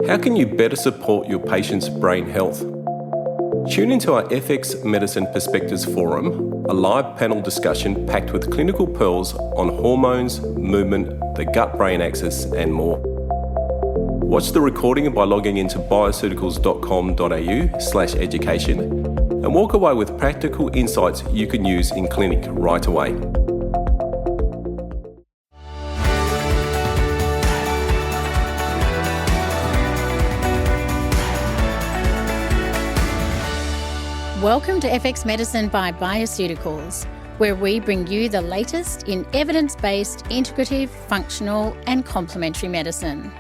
How can you better support your patient's brain health? Tune into our FX Medicine Perspectives Forum, a live panel discussion packed with clinical pearls on hormones, movement, the gut-brain axis, and more. Watch the recording by logging into bioceuticals.com.au/education and walk away with practical insights you can use in clinic right away. Welcome to FX Medicine by BioCeuticals, where we bring you the latest in evidence-based, integrative, functional and complementary medicine.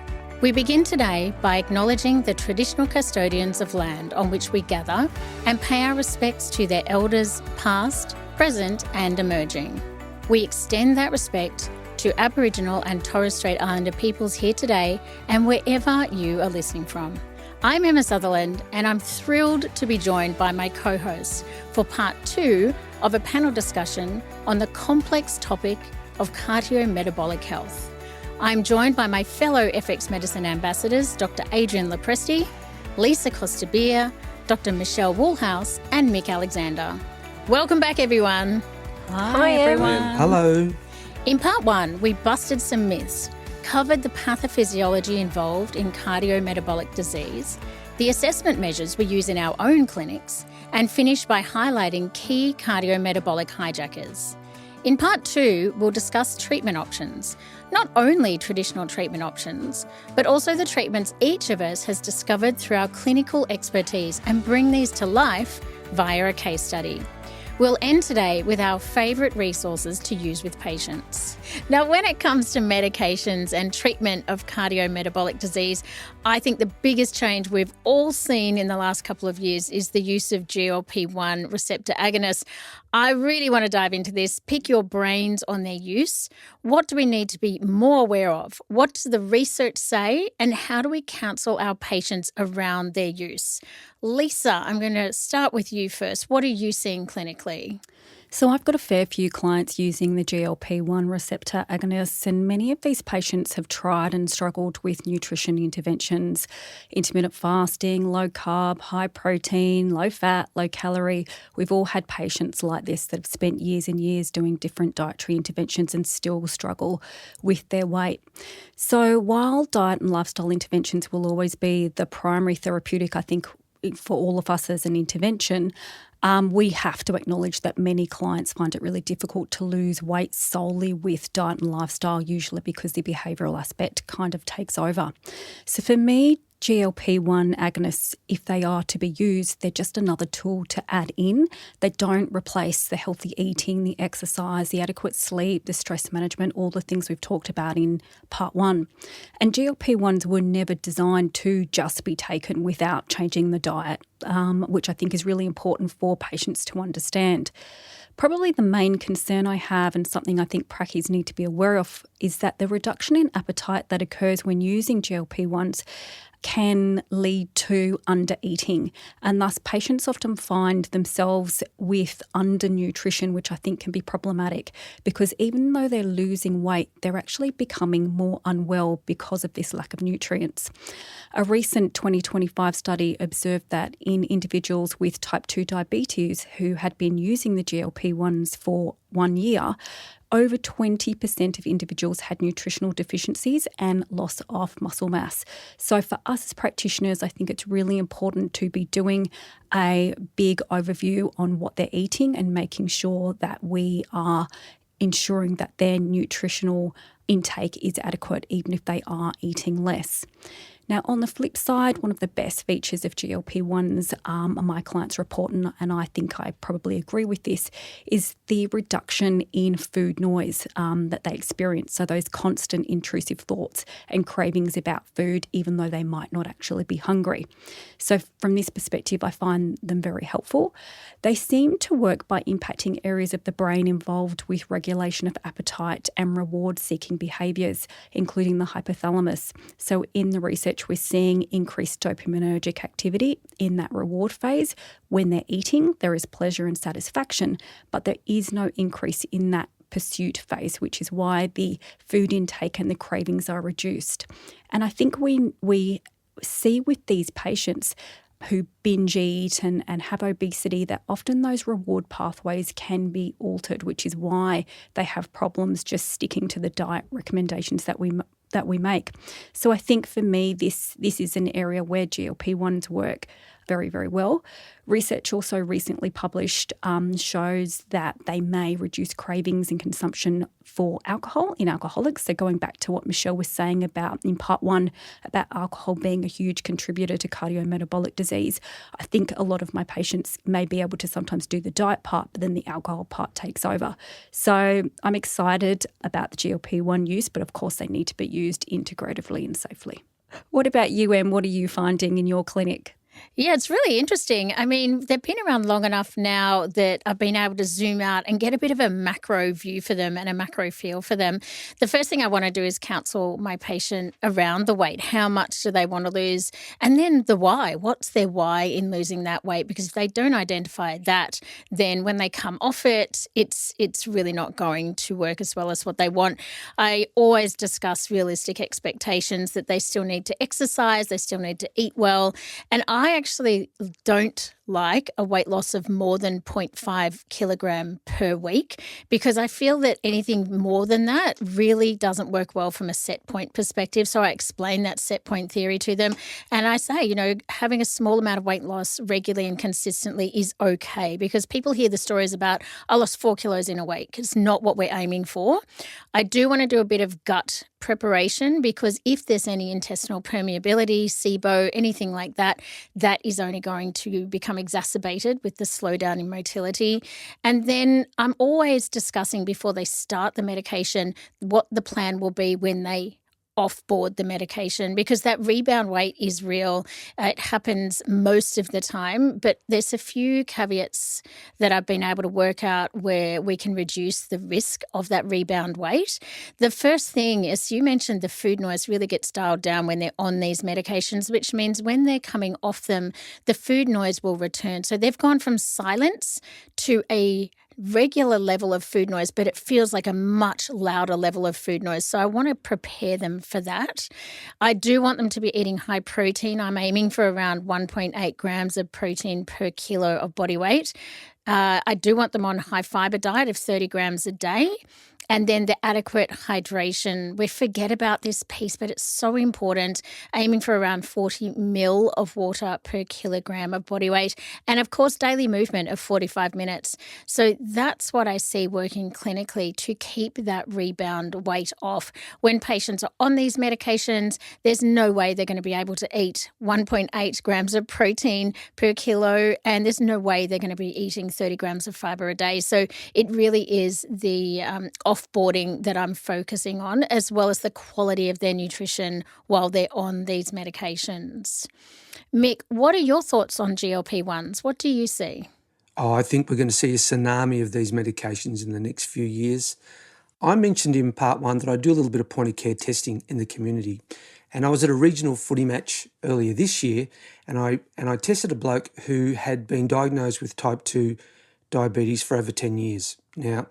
We begin today by acknowledging the traditional custodians of land on which we gather and pay our respects to their elders past, present and emerging. We extend that respect to Aboriginal and Torres Strait Islander peoples here today and wherever you are listening from. I'm Emma Sutherland and I'm thrilled to be joined by my co-hosts for part 2 of a panel discussion on the complex topic of cardiometabolic health. I'm joined by my fellow FX Medicine ambassadors, Dr. Adrian Lopresti, Lisa Costa-Bir, Dr. Michelle Woolhouse and Mick Alexander. Welcome back, everyone. Hi everyone. Hello. In part 1, we busted some myths, covered the pathophysiology involved in cardiometabolic disease, the assessment measures we use in our own clinics, and finished by highlighting key cardiometabolic hijackers. In part 2, we'll discuss treatment options, not only traditional treatment options, but also the treatments each of us has discovered through our clinical expertise and bring these to life via a case study. We'll end today with our favourite resources to use with patients. Now, when it comes to medications and treatment of cardiometabolic disease, I think the biggest change we've all seen in the last couple of years is the use of GLP-1 receptor agonists. I really want to dive into this, pick your brains on their use. What do we need to be more aware of? What does the research say? And how do we counsel our patients around their use? Lisa, I'm going to start with you first. What are you seeing clinically? So I've got a fair few clients using the GLP-1 receptor agonists, and many of these patients have tried and struggled with nutrition interventions, intermittent fasting, low carb, high protein, low fat, low calorie. We've all had patients like this that have spent years and years doing different dietary interventions and still struggle with their weight. So while diet and lifestyle interventions will always be the primary therapeutic, I think, for all of us as an intervention, we have to acknowledge that many clients find it really difficult to lose weight solely with diet and lifestyle, usually because the behavioural aspect kind of takes over. So for me, GLP-1 agonists, if they are to be used, they're just another tool to add in. They don't replace the healthy eating, the exercise, the adequate sleep, the stress management, all the things we've talked about in part 1. And GLP-1s were never designed to just be taken without changing the diet, which I think is really important for patients to understand. Probably the main concern I have, and something I think pracis need to be aware of, is that the reduction in appetite that occurs when using GLP-1s can lead to under-eating, and thus patients often find themselves with undernutrition, which I think can be problematic because even though they're losing weight, they're actually becoming more unwell because of this lack of nutrients. A recent 2025 study observed that in individuals with type 2 diabetes who had been using the GLP-1s for 1 year, over 20% of individuals had nutritional deficiencies and loss of muscle mass. So for us as practitioners, I think it's really important to be doing a big overview on what they're eating and making sure that we are ensuring that their nutritional intake is adequate, even if they are eating less. Now, on the flip side, one of the best features of GLP-1s, my clients report, and I think I probably agree with this, is the reduction in food noise that they experience. So those constant intrusive thoughts and cravings about food, even though they might not actually be hungry. So from this perspective, I find them very helpful. They seem to work by impacting areas of the brain involved with regulation of appetite and reward-seeking behaviours, including the hypothalamus. So in the research, we're seeing increased dopaminergic activity in that reward phase. When they're eating, there is pleasure and satisfaction, but there is no increase in that pursuit phase, which is why the food intake and the cravings are reduced. And I think we see with these patients who binge eat and have obesity that often those reward pathways can be altered, which is why they have problems just sticking to the diet recommendations that we make. So I think for me, this is an area where GLP-1s work very, very well. Research also recently published shows that they may reduce cravings and consumption for alcohol in alcoholics. So going back to what Michelle was saying about in part one, about alcohol being a huge contributor to cardiometabolic disease, I think a lot of my patients may be able to sometimes do the diet part, but then the alcohol part takes over. So I'm excited about the GLP-1 use, but of course they need to be used integratively and safely. What about you, Em? What are you finding in your clinic? Yeah, it's really interesting. I mean, they've been around long enough now that I've been able to zoom out and get a bit of a macro view for them and a macro feel for them. The first thing I want to do is counsel my patient around the weight. How much do they want to lose? And then the why. What's their why in losing that weight? Because if they don't identify that, then when they come off it, it's really not going to work as well as what they want. I always discuss realistic expectations that they still need to exercise, they still need to eat well. And I actually don't like a weight loss of more than 0.5 kilogram per week, because I feel that anything more than that really doesn't work well from a set point perspective. So I explain that set point theory to them. And I say, having a small amount of weight loss regularly and consistently is okay, because people hear the stories about, I lost 4 kilos in a week. It's not what we're aiming for. I do want to do a bit of gut preparation, because if there's any intestinal permeability, SIBO, anything like that, that is only going to become exacerbated with the slowdown in motility. And then I'm always discussing before they start the medication what the plan will be when they off-board the medication, because that rebound weight is real. It happens most of the time, but there's a few caveats that I've been able to work out where we can reduce the risk of that rebound weight. The first thing is, you mentioned the food noise really gets dialed down when they're on these medications, which means when they're coming off them, the food noise will return. So they've gone from silence to a regular level of food noise, but it feels like a much louder level of food noise. So I want to prepare them for that. I do want them to be eating high protein. I'm aiming for around 1.8 grams of protein per kilo of body weight. I do want them on a high fiber diet of 30 grams a day. And then the adequate hydration. We forget about this piece, but it's so important, aiming for around 40 ml of water per kilogram of body weight. And of course, daily movement of 45 minutes. So that's what I see working clinically to keep that rebound weight off. When patients are on these medications, there's no way they're going to be able to eat 1.8 grams of protein per kilo, and there's no way they're going to be eating 30 grams of fiber a day. So it really is the offboarding that I'm focusing on, as well as the quality of their nutrition while they're on these medications. Mick, what are your thoughts on GLP-1s? What do you see? I think we're going to see a tsunami of these medications in the next few years. I mentioned in part one that I do a little bit of point of care testing in the community. And I was at a regional footy match earlier this year, and I tested a bloke who had been diagnosed with type 2 diabetes for over 10 years. Now,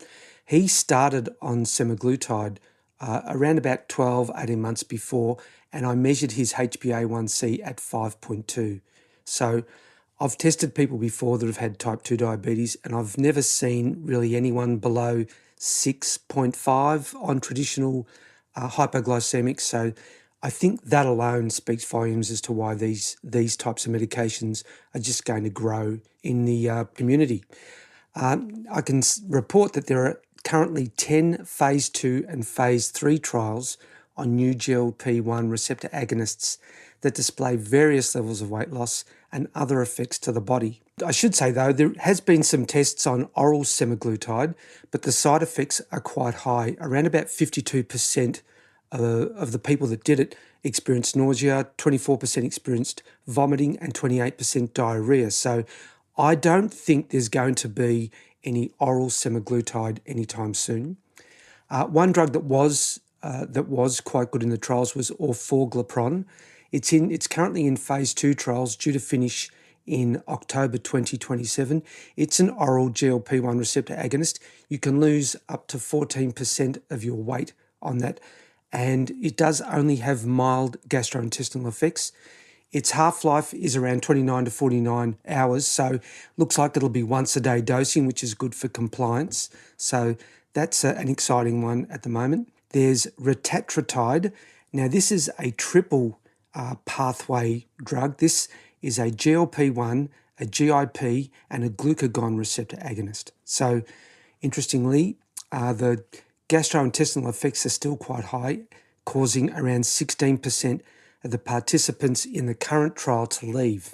he started on semaglutide around about 12, 18 months before, and I measured his HbA1c at 5.2. So I've tested people before that have had type 2 diabetes, and I've never seen really anyone below 6.5 on traditional hypoglycemics. So I think that alone speaks volumes as to why these types of medications are just going to grow in the community. I can report that there are currently 10 phase 2 and phase 3 trials on new GLP-1 receptor agonists that display various levels of weight loss and other effects to the body. I should say, though, there has been some tests on oral semaglutide, but the side effects are quite high. Around about 52% of the people that did it experienced nausea, 24% experienced vomiting, and 28% diarrhea. So I don't think there's going to be any oral semaglutide anytime soon. One drug that was quite good in the trials was orforglipron. It's currently in phase 2 trials, due to finish in October 2027. It's an oral GLP-1 receptor agonist. You can lose up to 14% of your weight on that, and it does only have mild gastrointestinal effects. Its half-life is around 29 to 49 hours, so looks like it'll be once-a-day dosing, which is good for compliance. So that's an exciting one at the moment. There's retatrutide. Now, this is a triple pathway drug. This is a GLP-1, a GIP, and a glucagon receptor agonist. So, interestingly, the gastrointestinal effects are still quite high, causing around 16% of the participants in the current trial to leave.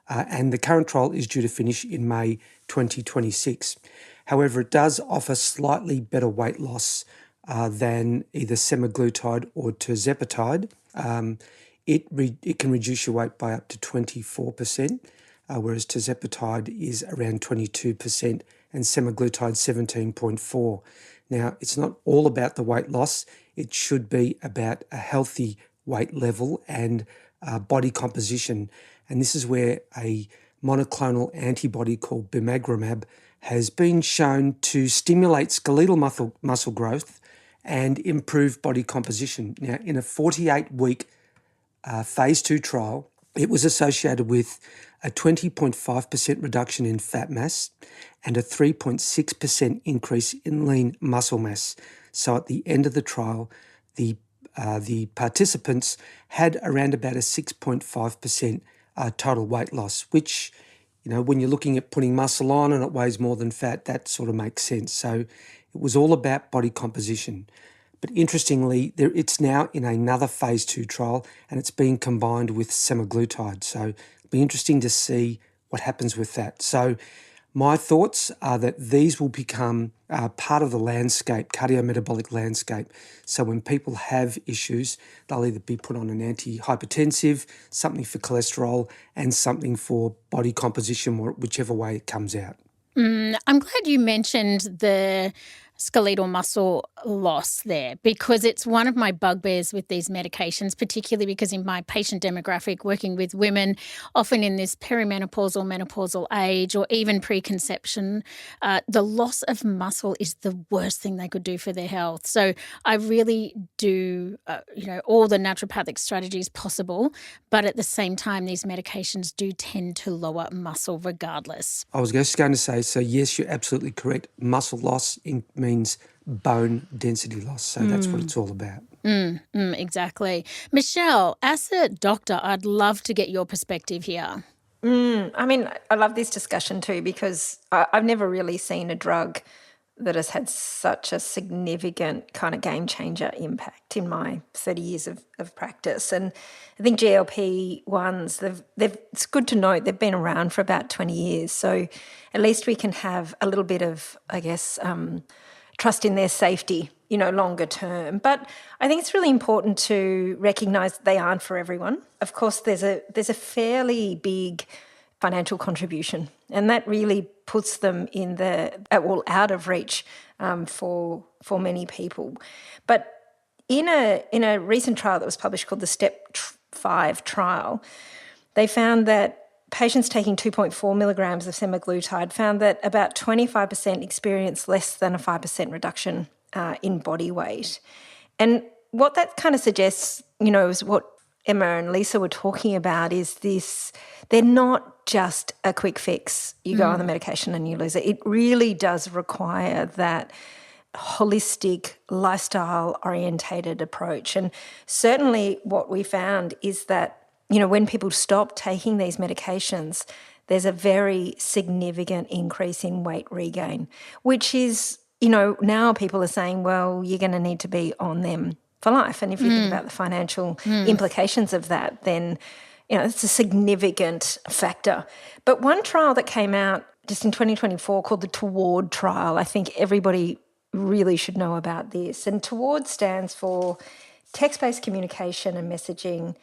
And the current trial is due to finish in May 2026. However, it does offer slightly better weight loss than either semaglutide or tirzepatide. It can reduce your weight by up to 24%, whereas tirzepatide is around 22% and semaglutide 17.4%. Now, it's not all about the weight loss. It should be about a healthy weight level and body composition. And this is where a monoclonal antibody called bimagrumab has been shown to stimulate skeletal muscle growth and improve body composition. Now, in a 48-week phase 2 trial, it was associated with a 20.5% reduction in fat mass and a 3.6% increase in lean muscle mass. So at the end of the trial, the participants had around about a 6.5% total weight loss, which, when you're looking at putting muscle on and it weighs more than fat, that sort of makes sense. So it was all about body composition. But interestingly, it's now in another phase 2 trial and it's being combined with semaglutide. So it'll be interesting to see what happens with that. So my thoughts are that these will become part of the landscape, cardiometabolic landscape. So when people have issues, they'll either be put on an antihypertensive, something for cholesterol, and something for body composition, whichever way it comes out. I'm glad you mentioned the skeletal muscle loss there, because it's one of my bugbears with these medications, particularly because in my patient demographic, working with women, often in this perimenopausal, menopausal age, or even preconception, the loss of muscle is the worst thing they could do for their health. So I really do, all the naturopathic strategies possible, but at the same time, these medications do tend to lower muscle regardless. I was just going to say, so yes, you're absolutely correct. Muscle loss means bone density loss. So that's what it's all about. Exactly. Michelle, as a doctor, I'd love to get your perspective here. I love this discussion too, because I've never really seen a drug that has had such a significant kind of game changer impact in my 30 years of practice. And I think GLP-1s, it's good to note they've been around for about 20 years. So at least we can have a little bit of, trust in their safety, longer term. But I think it's really important to recognise that they aren't for everyone. Of course, there's a fairly big financial contribution, and that really puts them out of reach for many people. But in a recent trial that was published called the STEP 5 trial, they found that patients taking 2.4 milligrams of semaglutide found that about 25% experienced less than a 5% reduction in body weight. And what that kind of suggests, is what Emma and Lisa were talking about, is this: they're not just a quick fix. You go on the medication and you lose it. It really does require that holistic, lifestyle-orientated approach. And certainly what we found is that, when people stop taking these medications, there's a very significant increase in weight regain, which is, now people are saying, well, you're going to need to be on them for life. And if you think about the financial implications of that, then, it's a significant factor. But one trial that came out just in 2024 called the TOWARD trial, I think everybody really should know about this. And TOWARD stands for text-based communication and messaging.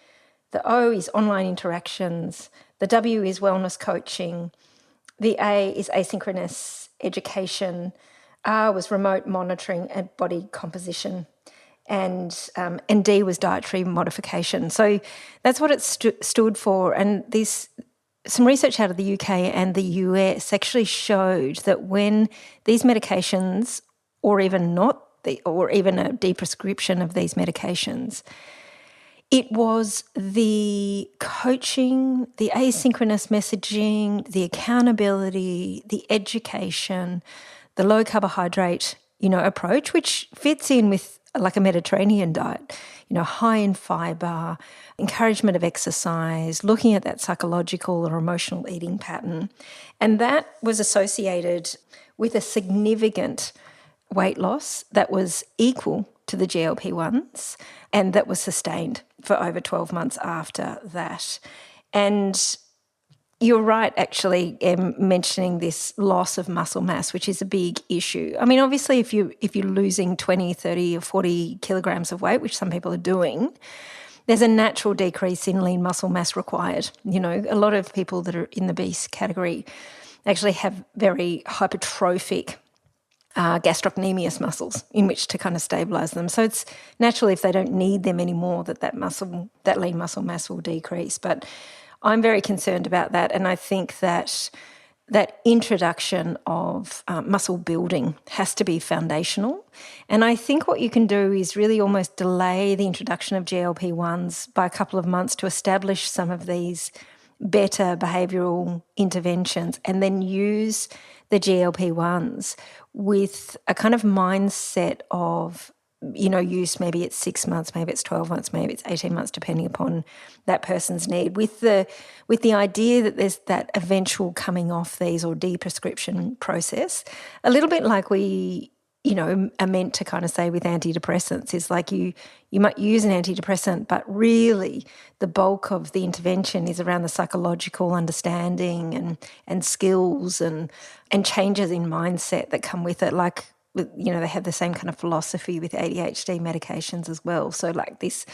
The O is online interactions. The W is wellness coaching. The A is asynchronous education. R was remote monitoring and body composition. And D was dietary modification. So that's what it stood for. And some research out of the UK and the US actually showed that when these medications, or even a deprescription of these medications, It was the coaching, the asynchronous messaging, the accountability, the education, the low carbohydrate, approach, which fits in with like a Mediterranean diet, high in fiber, encouragement of exercise, looking at that psychological or emotional eating pattern. And that was associated with a significant weight loss that was equal to the GLP-1s, and that was sustained for over 12 months after that. And you're right, actually, mentioning this loss of muscle mass, which is a big issue. I mean, obviously, if you're losing 20, 30 or 40 kilograms of weight, which some people are doing, there's a natural decrease in lean muscle mass required. A lot of people that are in the obese category actually have very hypertrophic gastrocnemius muscles in which to kind of stabilise them. So it's natural, if they don't need them anymore, that lean muscle mass will decrease. But I'm very concerned about that, and I think that introduction of muscle building has to be foundational. And I think what you can do is really almost delay the introduction of GLP-1s by a couple of months to establish some of these better behavioural interventions, and then use the GLP-1s with a kind of mindset of, use. Maybe it's 6 months, maybe it's 12 months, maybe it's 18 months, depending upon that person's need, with the idea that there's that eventual coming off these or deprescription process, a little bit like we are meant to kind of say with antidepressants, is like you might use an antidepressant, but really the bulk of the intervention is around the psychological understanding and skills and changes in mindset that come with it. Like, they have the same kind of philosophy with ADHD medications as well. So like this,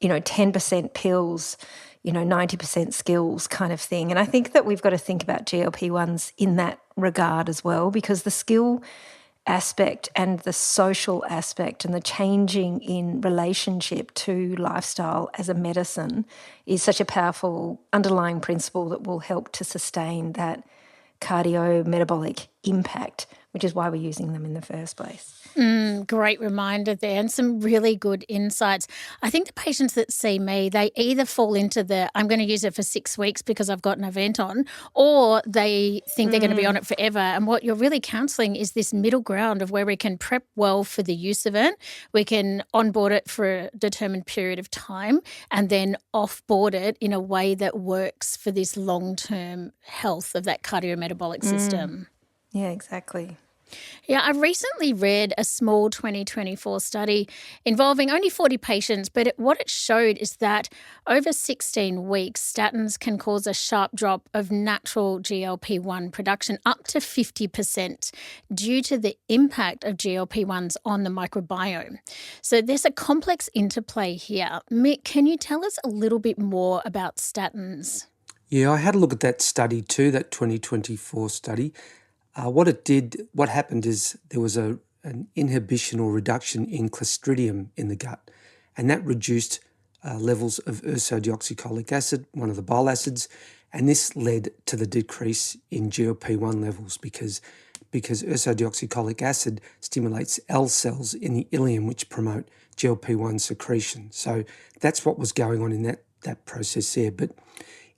10% pills, 90% skills kind of thing. And I think that we've got to think about GLP-1s in that regard as well, because the skill aspect and the social aspect and the changing in relationship to lifestyle as a medicine is such a powerful underlying principle that will help to sustain that cardiometabolic impact, which is why we're using them in the first place. Great reminder there, and some really good insights. I think the patients that see me, they either fall into the I'm going to use it for 6 weeks because I've got an event on, or they think they're going to be on it forever. And what you're really counselling is this middle ground of where we can prep well for the use of it, we can onboard it for a determined period of time, and then offboard it in a way that works for this long-term health of that cardiometabolic system. Yeah, exactly. Yeah, I recently read a small 2024 study involving only 40 patients, but what it showed is that over 16 weeks, statins can cause a sharp drop of natural GLP-1 production up to 50% due to the impact of GLP-1s on the microbiome. So there's a complex interplay here. Mick, can you tell us a little bit more about statins? Yeah, I had a look at that study too, that 2024 study. What happened is there was an inhibition or reduction in Clostridium in the gut, and that reduced levels of ursodeoxycholic acid, one of the bile acids, and this led to the decrease in GLP-1 levels because ursodeoxycholic acid stimulates L cells in the ileum which promote GLP-1 secretion. So that's what was going on in that process there. But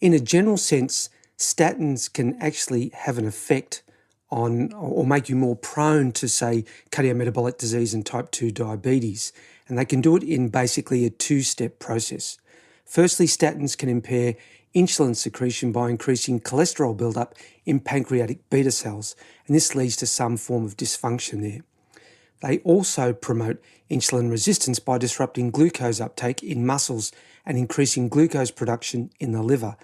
in a general sense, statins can actually have an effect on or make you more prone to, say, cardiometabolic disease and type 2 diabetes. And they can do it in basically a two-step process. Firstly, statins can impair insulin secretion by increasing cholesterol buildup in pancreatic beta cells, and this leads to some form of dysfunction there. They also promote insulin resistance by disrupting glucose uptake in muscles and increasing glucose production in the liver.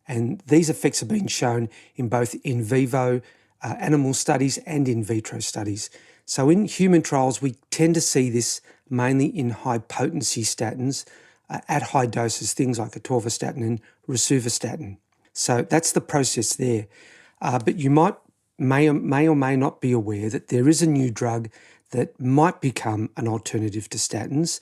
And these effects have been shown in both in vivo animal studies and in vitro studies. So in human trials, we tend to see this mainly in high-potency statins at high doses, things like atorvastatin and rosuvastatin. So that's the process there. But you may or may not be aware that there is a new drug that might become an alternative to statins.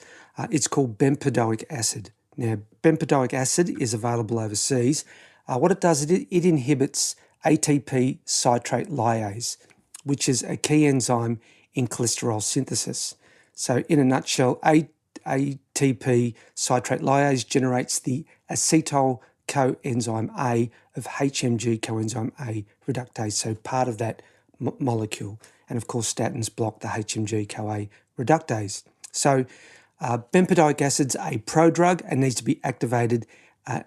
It's called bempedoic acid. Now, bempedoic acid is available overseas. What it does, it inhibits ATP citrate lyase, which is a key enzyme in cholesterol synthesis. So in a nutshell, ATP ATP citrate lyase generates the acetyl coenzyme A of HMG coenzyme A reductase, so part of that molecule. And of course, statins block the HMG CoA reductase. So bempedoic acid's a prodrug and needs to be activated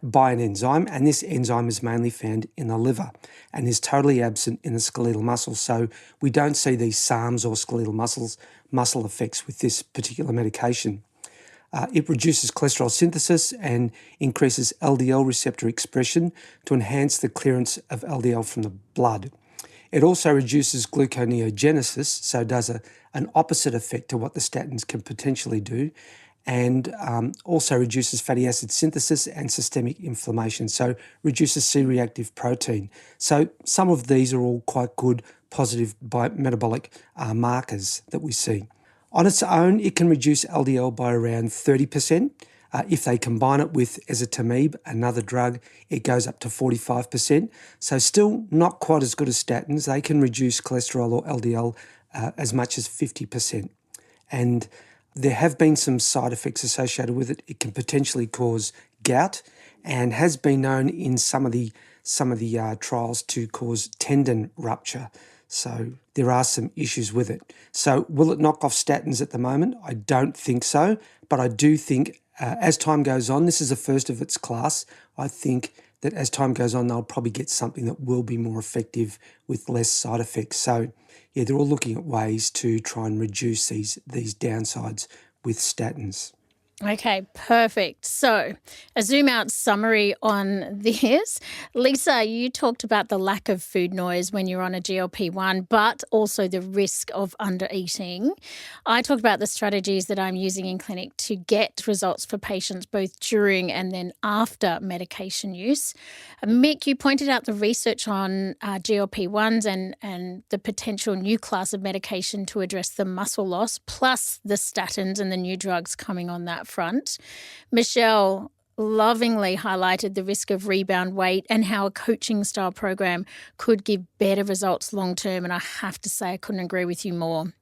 by an enzyme, and this enzyme is mainly found in the liver and is totally absent in the skeletal muscle. So we don't see these SARMs or skeletal muscle effects with this particular medication. It reduces cholesterol synthesis and increases LDL receptor expression to enhance the clearance of LDL from the blood. It also reduces gluconeogenesis, so does an opposite effect to what the statins can potentially do, and also reduces fatty acid synthesis and systemic inflammation, so reduces C-reactive protein. So some of these are all quite good positive metabolic markers that we see. On its own, it can reduce LDL by around 30%. If they combine it with ezetimibe, another drug, it goes up to 45%. So still not quite as good as statins. They can reduce cholesterol or LDL as much as 50%. And there have been some side effects associated with it. It can potentially cause gout and has been known in some of the trials to cause tendon rupture. So there are some issues with it. So will it knock off statins at the moment? I don't think so, but I do think as time goes on, this is the first of its class, I think that as time goes on, they'll probably get something that will be more effective with less side effects. So yeah, they're all looking at ways to try and reduce these downsides with statins. Okay, perfect. So a zoom out summary on this. Lisa, you talked about the lack of food noise when you're on a GLP-1, but also the risk of undereating. I talked about the strategies that I'm using in clinic to get results for patients both during and then after medication use. Mick, you pointed out the research on GLP-1s and the potential new class of medication to address the muscle loss, plus the statins and the new drugs coming on that front. Michelle lovingly highlighted the risk of rebound weight and how a coaching style program could give better results long term. And I have to say, I couldn't agree with you more.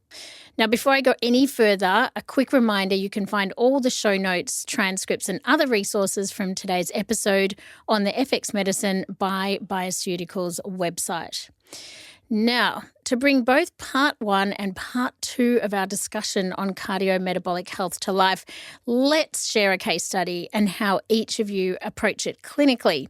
Now, before I go any further, a quick reminder, you can find all the show notes, transcripts and other resources from today's episode on the FX Medicine by BioCeuticals website. Now, to bring both part 1 and part 2 of our discussion on cardiometabolic health to life, let's share a case study and how each of you approach it clinically.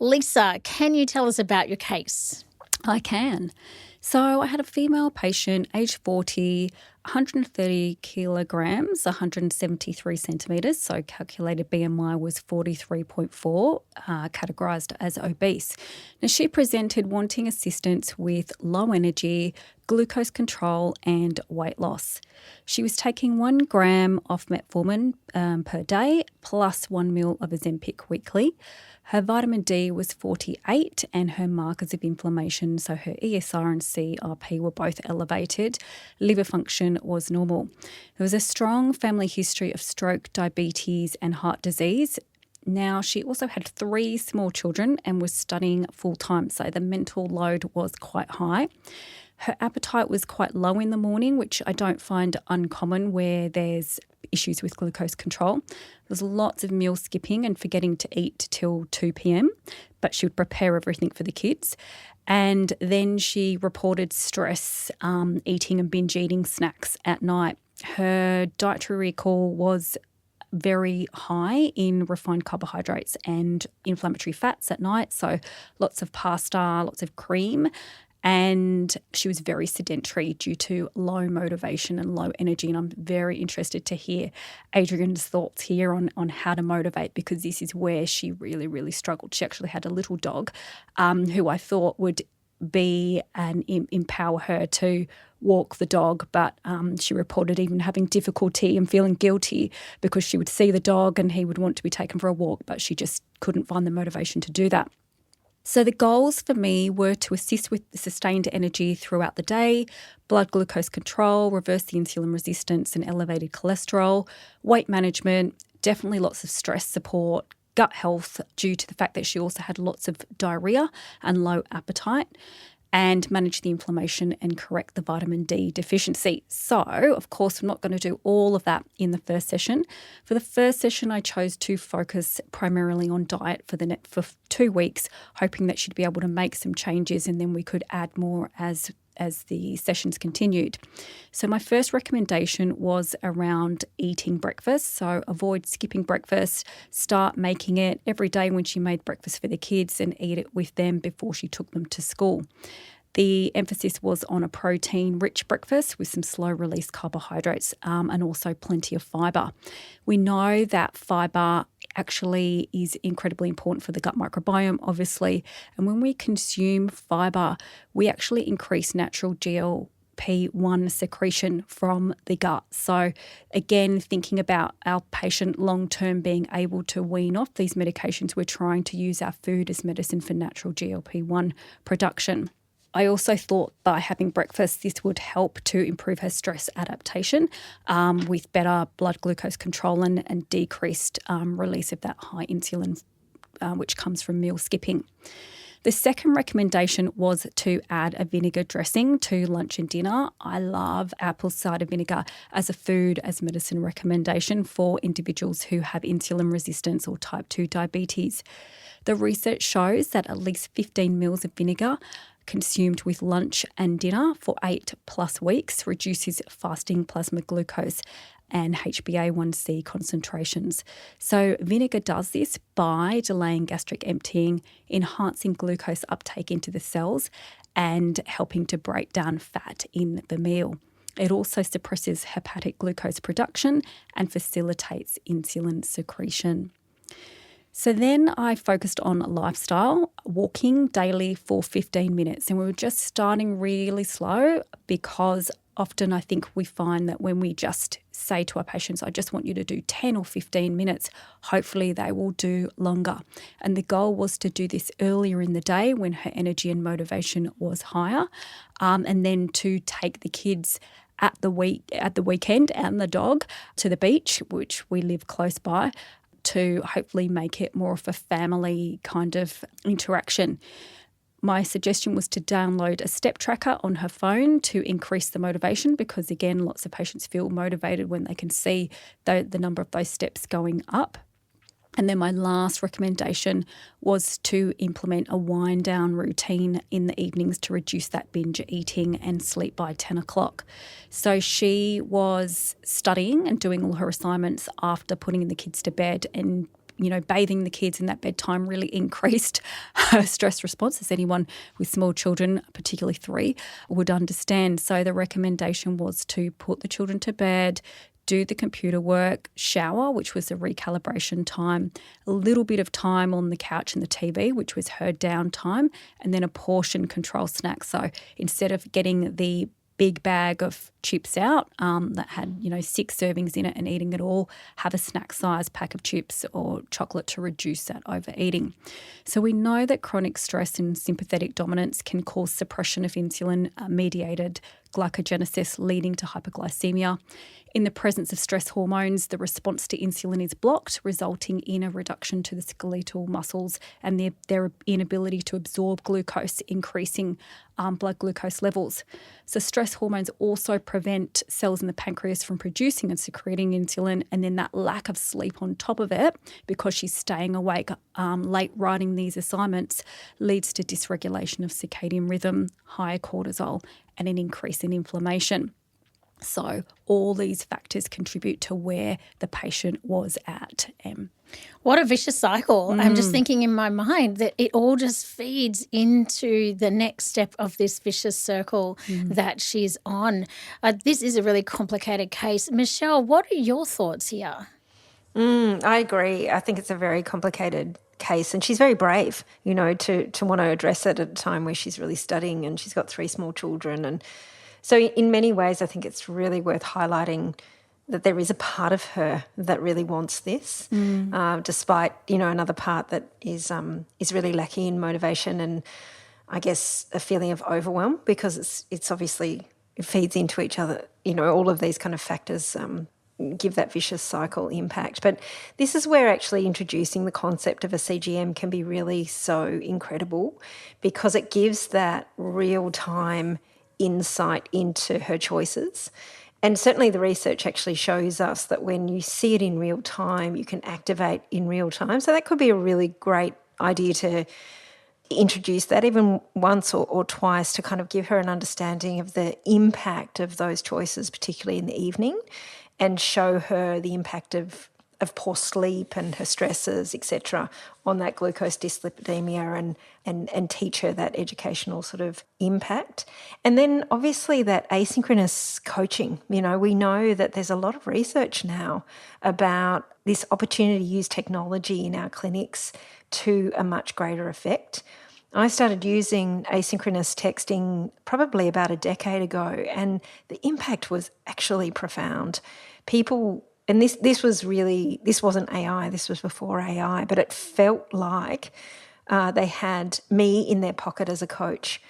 Lisa, can you tell us about your case? I can. So I had a female patient, age 40, 130 kilograms, 173 centimetres, so calculated BMI was 43.4, categorised as obese. Now, she presented wanting assistance with low energy, glucose control and weight loss. She was taking 1 gram of metformin per day plus 1 ml of Ozempic weekly. Her vitamin D was 48 and her markers of inflammation, so her ESR and CRP were both elevated. Liver function was normal. There was a strong family history of stroke, diabetes and heart disease. Now, she also had 3 small children and was studying full-time, so the mental load was quite high. Her appetite was quite low in the morning, which I don't find uncommon where there's issues with glucose control. There's lots of meal skipping and forgetting to eat till 2 p.m, but she would prepare everything for the kids. And then she reported stress, eating and binge eating snacks at night. Her dietary recall was very high in refined carbohydrates and inflammatory fats at night, so lots of pasta, lots of cream. And she was very sedentary due to low motivation and low energy. And I'm very interested to hear Adrian's thoughts here on how to motivate, because this is where she really, really struggled. She actually had a little dog who I thought would be and empower her to walk the dog, but she reported even having difficulty and feeling guilty because she would see the dog and he would want to be taken for a walk, but she just couldn't find the motivation to do that. So the goals for me were to assist with sustained energy throughout the day, blood glucose control, reverse the insulin resistance and elevated cholesterol, weight management, definitely lots of stress support, gut health due to the fact that she also had lots of diarrhea and low appetite. and manage the inflammation and correct the vitamin D deficiency. So, of course, I'm not going to do all of that in the first session. For the first session, I chose to focus primarily on diet for 2 weeks, hoping that she'd be able to make some changes and then we could add more as the sessions continued. So my first recommendation was around eating breakfast. So avoid skipping breakfast, start making it every day when she made breakfast for the kids and eat it with them before she took them to school. The emphasis was on a protein-rich breakfast with some slow-release carbohydrates and also plenty of fibre. We know that fibre actually is incredibly important for the gut microbiome, obviously. And when we consume fibre, we actually increase natural GLP-1 secretion from the gut. So again, thinking about our patient long-term being able to wean off these medications, we're trying to use our food as medicine for natural GLP-1 production. I also thought by having breakfast, this would help to improve her stress adaptation with better blood glucose control and decreased release of that high insulin, which comes from meal skipping. The second recommendation was to add a vinegar dressing to lunch and dinner. I love apple cider vinegar as a food, as medicine recommendation for individuals who have insulin resistance or type 2 diabetes. The research shows that at least 15 mils of vinegar consumed with lunch and dinner for 8+ weeks reduces fasting plasma glucose and HbA1c concentrations. So vinegar does this by delaying gastric emptying, enhancing glucose uptake into the cells and helping to break down fat in the meal. It also suppresses hepatic glucose production and facilitates insulin secretion. So then I focused on lifestyle, walking daily for 15 minutes. And we were just starting really slow because often I think we find that when we just say to our patients, I just want you to do 10 or 15 minutes, hopefully they will do longer. And the goal was to do this earlier in the day when her energy and motivation was higher, and then to take the kids at the weekend and the dog to the beach, which we live close by, to hopefully make it more of a family kind of interaction. My suggestion was to download a step tracker on her phone to increase the motivation because, again, lots of patients feel motivated when they can see the number of those steps going up. And then my last recommendation was to implement a wind down routine in the evenings to reduce that binge eating and sleep by 10 o'clock. So she was studying and doing all her assignments after putting the kids to bed, and bathing the kids in that bedtime really increased her stress response, as anyone with small children, particularly 3, would understand. So the recommendation was to put the children to bed, do the computer work, shower, which was a recalibration time, a little bit of time on the couch and the TV, which was her downtime, and then a portion control snack. So instead of getting the big bag of chips out that had 6 servings in it and eating it all, have a snack size pack of chips or chocolate to reduce that overeating. So we know that chronic stress and sympathetic dominance can cause suppression of insulin mediated glycogenesis, leading to hypoglycemia. In the presence of stress hormones, the response to insulin is blocked, resulting in a reduction to the skeletal muscles and their inability to absorb glucose, increasing blood glucose levels. So stress hormones also prevent cells in the pancreas from producing and secreting insulin, and then that lack of sleep on top of it, because she's staying awake late writing these assignments, leads to dysregulation of circadian rhythm, higher cortisol, and an increase in inflammation. So all these factors contribute to where the patient was at, Em. What a vicious cycle. I'm just thinking in my mind that it all just feeds into the next step of this vicious circle that she's on. This is a really complicated case. Michelle, what are your thoughts here? I agree. I think it's a very complicated case, and she's very brave, to want to address it at a time where she's really studying and she's got 3 small children. And so in many ways, I think it's really worth highlighting that there is a part of her that really wants this, despite, another part that is really lacking in motivation and, I guess, a feeling of overwhelm, because it's obviously, it feeds into each other, all of these kind of factors give that vicious cycle impact. But this is where actually introducing the concept of a CGM can be really so incredible, because it gives that real-time insight into her choices. And certainly the research actually shows us that when you see it in real time, you can activate in real time. So that could be a really great idea to introduce that even once or twice, to kind of give her an understanding of the impact of those choices, particularly in the evening, and show her the impact of poor sleep and her stresses, etc., on that glucose dyslipidemia, and teach her that educational sort of impact. And then obviously that asynchronous coaching. We know that there's a lot of research now about this opportunity to use technology in our clinics to a much greater effect. I started using asynchronous texting probably about a decade ago, and the impact was actually profound. People, and this wasn't AI, this was before AI, but it felt like they had me in their pocket as a coach.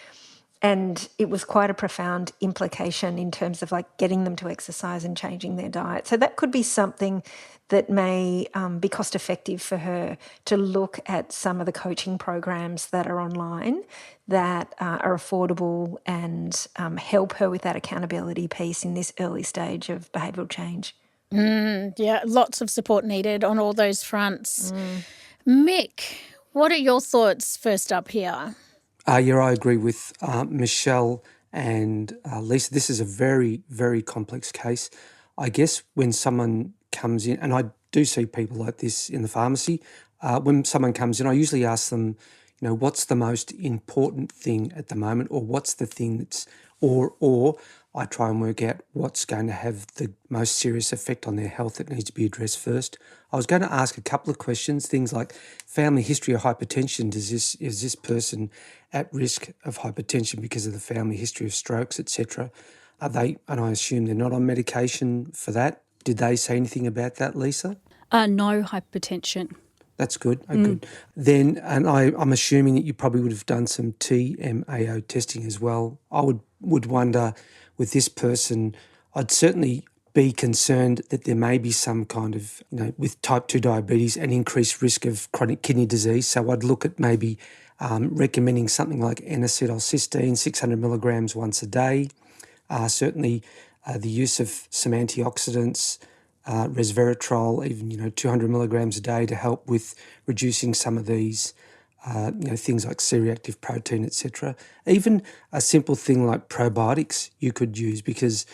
And it was quite a profound implication in terms of like getting them to exercise and changing their diet. So that could be something that may be cost effective for her, to look at some of the coaching programs that are online that are affordable and help her with that accountability piece in this early stage of behavioural change. Yeah, lots of support needed on all those fronts. Mick, what are your thoughts first up here? Yeah, I agree with Michelle and Lisa. This is a very, very complex case. I guess when someone comes in, and I do see people like this in the pharmacy, when someone comes in, I usually ask them, what's the most important thing at the moment, or what's the thing that's, or I try and work out what's going to have the most serious effect on their health that needs to be addressed first. I was going to ask a couple of questions, things like family history of hypertension. Is this person at risk of hypertension because of the family history of strokes, etc.? Are they, and I assume they're not on medication for that. Did they say anything about that, Lisa? No hypertension. That's good. Good. Then, and I'm assuming that you probably would have done some TMAO testing as well. I would wonder, with this person, I'd certainly be concerned that there may be some kind of, with type 2 diabetes, an increased risk of chronic kidney disease. So I'd look at maybe recommending something like N-acetylcysteine, 600 milligrams once a day. Certainly the use of some antioxidants, resveratrol, even 200 milligrams a day, to help with reducing some of these things like C-reactive protein, etc. Even a simple thing like probiotics you could use, because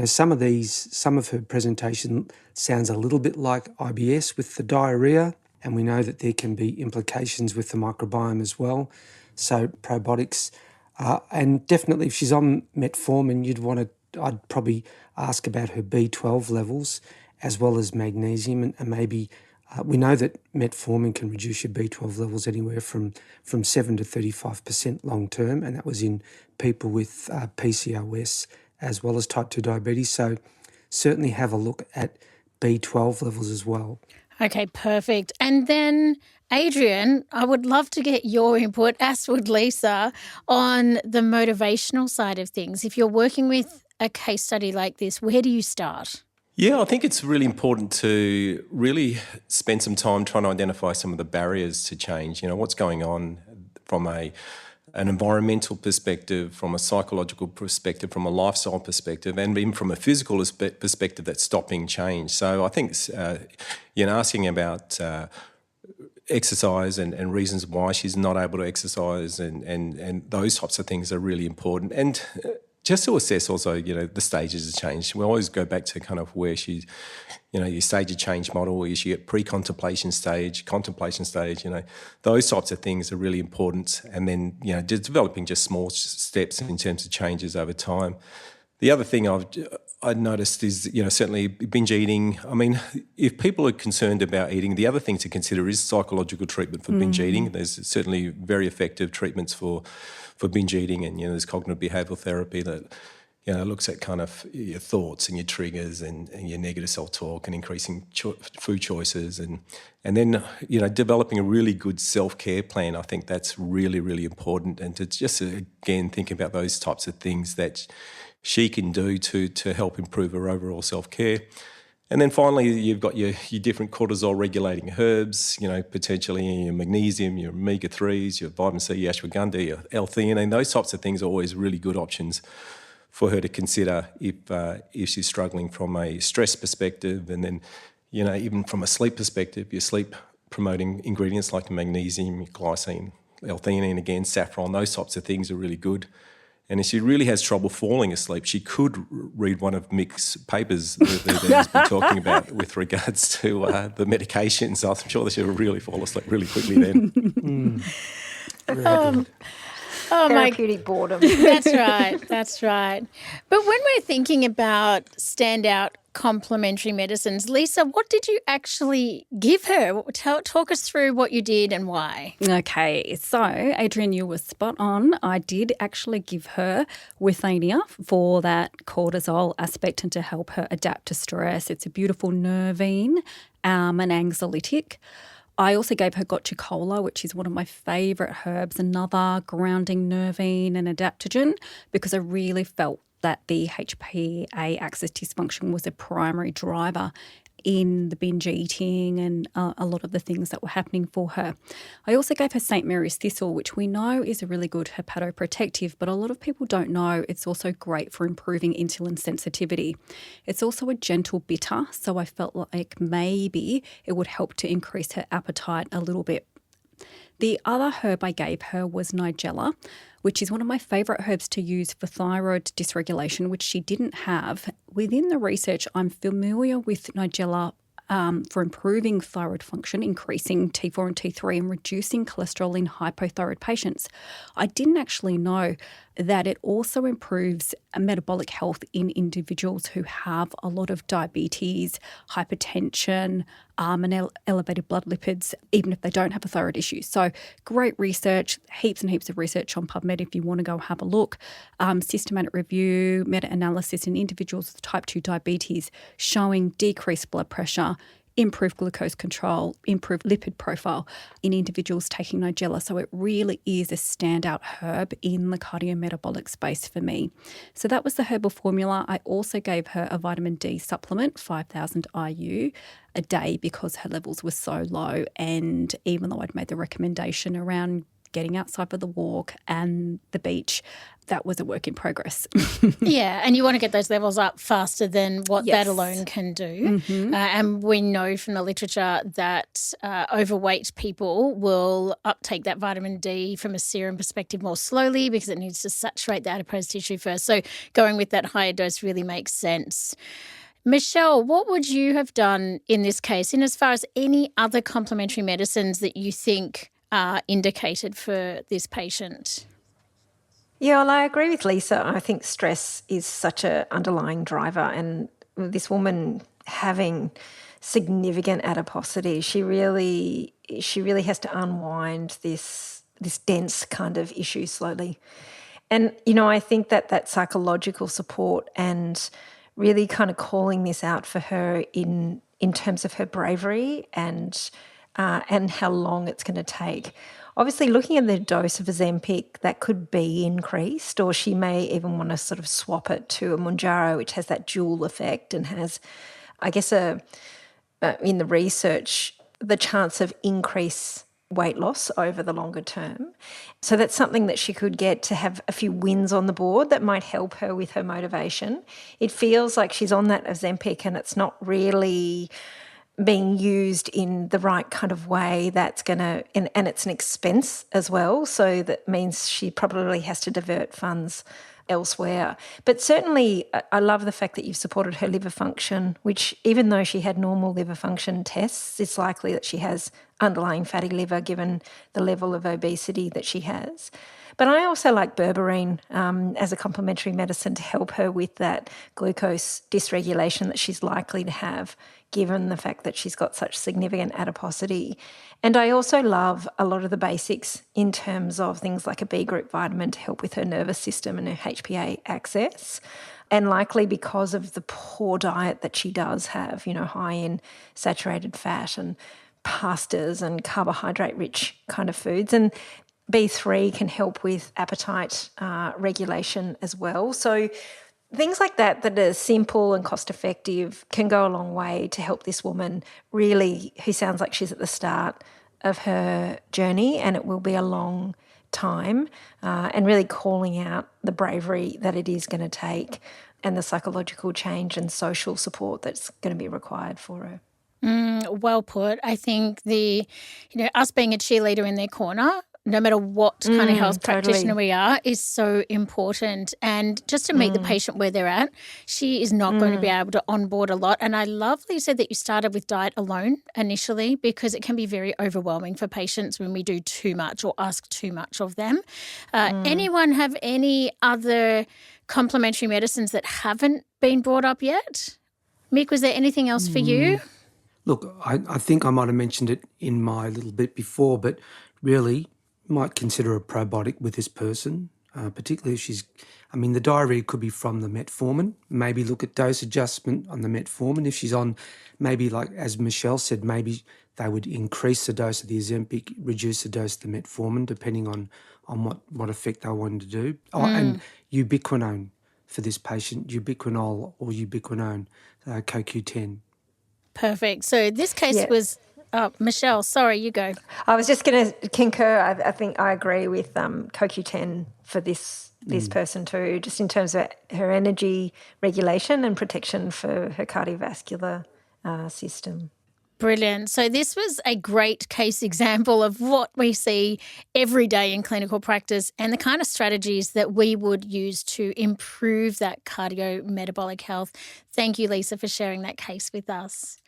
some of her presentation sounds a little bit like IBS with the diarrhea, and we know that there can be implications with the microbiome as well. So probiotics, and definitely if she's on metformin, I'd probably ask about her B12 levels as well as magnesium, and maybe we know that metformin can reduce your B12 levels anywhere from 7 to 35% long term, and that was in people with PCOS as well as type 2 diabetes. So certainly have a look at B12 levels as well. Okay, perfect. And then, Adrian, I would love to get your input, as would Lisa, on the motivational side of things. If you're working with a case study like this, where do you start? Yeah, I think it's really important to really spend some time trying to identify some of the barriers to change. What's going on from an environmental perspective, from a psychological perspective, from a lifestyle perspective, and even from a physical perspective that's stopping change. So I think asking about exercise and reasons why she's not able to exercise and those types of things are really important. And just to assess also, the stages of change. We always go back to kind of where she's, your stage of change model, is she at pre-contemplation stage, contemplation stage, those types of things are really important. And then, just developing just small steps in terms of changes over time. The other thing I noticed is, certainly binge eating. I mean, if people are concerned about eating, the other thing to consider is psychological treatment for binge eating. There's certainly very effective treatments for binge eating, and there's cognitive behavioural therapy that looks at kind of your thoughts and your triggers and your negative self-talk and increasing food choices, and then developing a really good self-care plan. I think that's really, really important, and to just again think about those types of things that she can do to help improve her overall self-care. And then finally, you've got your different cortisol-regulating herbs, potentially your magnesium, your omega-3s, your vitamin C, your ashwagandha, your L-theanine. Those types of things are always really good options for her to consider if she's struggling from a stress perspective. And then, even from a sleep perspective, your sleep-promoting ingredients like magnesium, glycine, L-theanine again, saffron, those types of things are really good. And if she really has trouble falling asleep, she could read one of Mick's papers that he's been talking about with regards to the medications. I'm sure that she'll really fall asleep really quickly then. Therapeutic boredom. That's right. But when we're thinking about standout complementary medicines, Lisa, what did you actually give her? Talk us through what you did and why. Okay, so Adrian, you were spot on. I did actually give her withania for that cortisol aspect and to help her adapt to stress. It's a beautiful nervine, an anxiolytic. I also gave her gotcha cola, which is one of my favourite herbs, another grounding nervine and adaptogen, because I really felt that the HPA axis dysfunction was a primary driver in the binge eating and a lot of the things that were happening for her. I also gave her St. Mary's thistle, which we know is a really good hepatoprotective, but a lot of people don't know it's also great for improving insulin sensitivity. It's also a gentle bitter, so I felt like maybe it would help to increase her appetite a little bit. The other herb I gave her was Nigella, which is one of my favourite herbs to use for thyroid dysregulation, which she didn't have. Within the research, I'm familiar with Nigella for improving thyroid function, increasing T4 and T3 and reducing cholesterol in hypothyroid patients. I didn't actually know that it also improves metabolic health in individuals who have a lot of diabetes, hypertension, and elevated blood lipids, even if they don't have a thyroid issue. So great research, heaps and heaps of research on PubMed if you want to go have a look. Systematic review, meta-analysis in individuals with type 2 diabetes showing decreased blood pressure, improved glucose control, improved lipid profile in individuals taking Nigella. So it really is a standout herb in the cardiometabolic space for me. So that was the herbal formula. I also gave her a vitamin D supplement, 5,000 IU a day, because her levels were so low. And even though I'd made the recommendation around getting outside for the walk and the beach, that was a work in progress. Yeah, and you want to get those levels up faster than what that alone can do. Mm-hmm. And we know from the literature that overweight people will uptake that vitamin D from a serum perspective more slowly because it needs to saturate the adipose tissue first. So going with that higher dose really makes sense. Michelle, what would you have done in this case, in as far as any other complementary medicines that you think are indicated for this patient? Yeah, well, I agree with Lisa. I think stress is such an underlying driver, and this woman having significant adiposity, she really has to unwind this dense kind of issue slowly. And, I think that psychological support and really kind of calling this out for her in terms of her bravery and how long it's going to take. Obviously, looking at the dose of Ozempic, that could be increased, or she may even want to sort of swap it to a Mounjaro, which has that dual effect and has, I guess, in the research, the chance of increased weight loss over the longer term. So that's something that she could get to have a few wins on the board that might help her with her motivation. It feels like she's on that Ozempic and it's not really being used in the right kind of way that's going to, and it's an expense as well. So that means she probably has to divert funds elsewhere. But certainly I love the fact that you've supported her liver function, which even though she had normal liver function tests, it's likely that she has underlying fatty liver given the level of obesity that she has. But I also like berberine as a complementary medicine to help her with that glucose dysregulation that she's likely to have given the fact that she's got such significant adiposity. And I also love a lot of the basics in terms of things like a B group vitamin to help with her nervous system and her HPA axis. And likely because of the poor diet that she does have, high in saturated fat and pastas and carbohydrate-rich kind of foods. And B3 can help with appetite regulation as well. So Things like that are simple and cost effective can go a long way to help this woman really, who sounds like she's at the start of her journey, and it will be a long time, and really calling out the bravery that it is going to take and the psychological change and social support that's going to be required for her. Well put. I think us being a cheerleader in their corner, no matter what kind of health practitioner we are, is so important. And just to meet the patient where they're at, she is not going to be able to onboard a lot. And I love, Lisa, that you started with diet alone initially, because it can be very overwhelming for patients when we do too much or ask too much of them. Anyone have any other complementary medicines that haven't been brought up yet? Mick, was there anything else for you? Look, I think I might have mentioned it in my little bit before, but really might consider a probiotic with this person, particularly if the diarrhea could be from the metformin. Maybe look at dose adjustment on the metformin. If she's on, maybe like as Michelle said, maybe they would increase the dose of the Ozempic, reduce the dose of the metformin, depending on what effect they wanted to do. And ubiquinone for this patient, ubiquinol or ubiquinone, CoQ10. Perfect. So this case was... Oh, Michelle, sorry, you go. I was just going to concur. I think I agree with CoQ10 for this person too, just in terms of her energy regulation and protection for her cardiovascular system. Brilliant. So this was a great case example of what we see every day in clinical practice and the kind of strategies that we would use to improve that cardiometabolic health. Thank you, Lisa, for sharing that case with us.